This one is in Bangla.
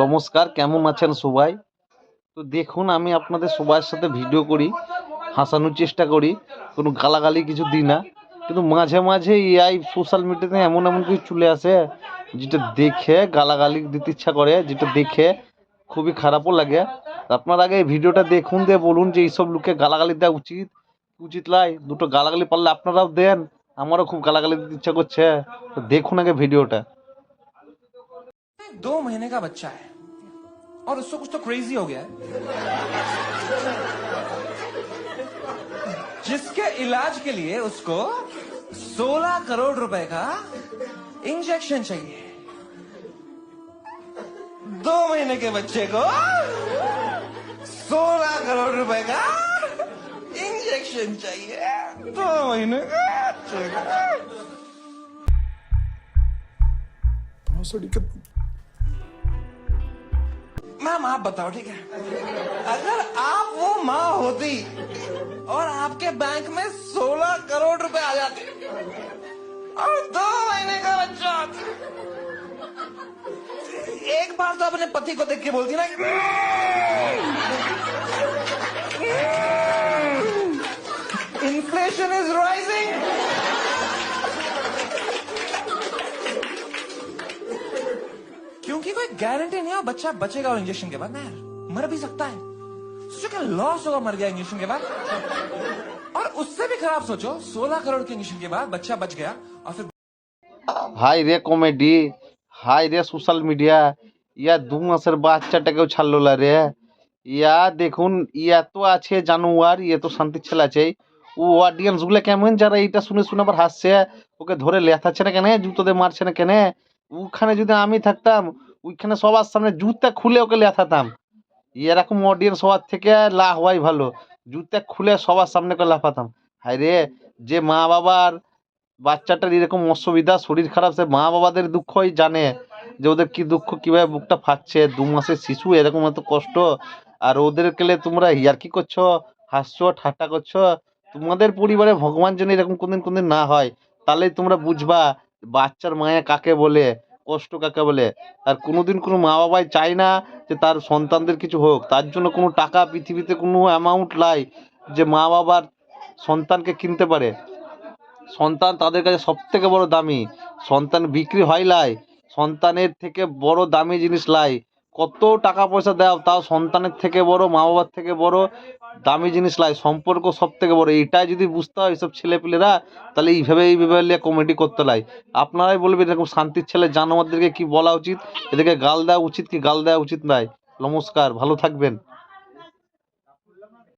নমস্কার, কেমন আছেন সবাই? তো দেখুন, আমি আপনাদের সবার সাথে ভিডিও করি, হাসানোর চেষ্টা করি, কোনো গালাগালি কিছু দিই না। কিন্তু মাঝে মাঝে এআই সোশ্যাল মিডিয়াতে এমন এমন কিছু চলে আসে যেটা দেখে গালাগালি দিতে ইচ্ছা করে, যেটা দেখে খুবই খারাপও লাগে। আপনার আগে এই ভিডিওটা দেখুন, দিয়ে বলুন যে এইসব লোককে গালাগালি দেওয়া উচিত উচিত লাই। দুটো গালাগালি পারলে আপনারাও দেন, আমারও খুব গালাগালি দিতে ইচ্ছা করছে। তো দেখুন আগে ভিডিওটা। 2 महीने का बच्चा है और उसको कुछ तो क्रेजी हो गया है जिसके इलाज के लिए उसको 16 करोड़ रुपए का इंजेक्शन चाहिए। 2 महीने के बच्चे को 16 करोड़ रुपए का इंजेक्शन चाहिए। 2 महीने का बच्चे को। मैम आप बताओ, ठीक है, अगर आप वो माँ होती और आपके बैंक में 16 करोड़ रुपए आ जाते और 2 महीने का बच्चा होता, एक बार तो अपने पति को देख के बोलती ना, इन्फ्लेशन इज राइजिंग। क्योंकि कोई गारंटी नहीं है बच्चा बचेगा और इंजेक्शन के बाद ना यार मर भी सकता है। सोचो क्या लॉस होगा मर गया इंजेक्शन के बाद। और उससे भी खराब सोचो 16 करोड़ के इंजेक्शन के बाद बच्चा बच गया और फिर হাই রে কমেডি, হাই রে সোশ্যাল মিডিয়া। ইয়া 2 মাসের বাচ্চাটাকেও ছাড়লো না রে। ইয়া দেখুন, ইয়া তো আছে জানোয়ার, ইয়ে তো শান্তির ছেলে আছে। ও অডিয়েন্স গুলো কেমন, যারা এইটা শুনে শুনে আবার হাসছে, ওকে ধরে লেথাচ্ছে না কেন, জুতো দিয়ে মারছে না কেন? ওখানে যদি আমি থাকতাম, ওইখানে সবার সামনে জুতা খুলে ওকে লেথাতাম। এরকম অডিয়েন্স হওয়ার থেকে লা হওয়াই ভালো। জুতা খুলে সবার সামনে করে লাফাতাম। হায় রে, যে মা বাবার বাচ্চাটার এরকম অসুবিধা, শরীর খারাপ, সে মা বাবাদের দুঃখই জানে যে ওদের কি দুঃখ, কিভাবে বুকটা ফাটছে। 2 মাসের শিশু, এরকম এত কষ্ট। আর ওদের কেলে তোমরা ইয়ার্কি করছো, হাসছো, ঠাট্টা করছো। তোমাদের পরিবারে ভগবান যেন এরকম কোনদিন কোনদিন না হয়, তাহলেই তোমরা বুঝবা বাচ্চার মায়া কাকে বলে, কষ্ট কাকে বলে। আর কোনোদিন কোনো মা বাবাই চায় না যে তার সন্তানদের কিছু হোক। তার জন্য কোনো টাকা পৃথিবীতে কোনো অ্যামাউন্ট লাই যে মা বাবার সন্তানকে কিনতে পারে। সন্তান তাদের কাছে সব থেকে বড় দামি। সন্তান বিক্রি হয় লাই, সন্তানের থেকে বড় দামি জিনিস লাই। কত টাকা পয়সা দাও, তাও সন্তানের থেকে বড়, মা বাবার থেকে বড় দামি জিনিস লাই। সম্পর্ক সব থেকে বড়। এইটাই যদি বুঝতে হয় এইসব ছেলেপিলেরা, তাহলে এইভাবে কমেডি করতে লাই। আপনারাই বলবেন এরকম শান্তির ছেলে জানোয়ারদেরকে কি বলা উচিত, এদেরকে গাল দেওয়া উচিত কি গাল দেওয়া উচিত নয়। নমস্কার, ভালো থাকবেন।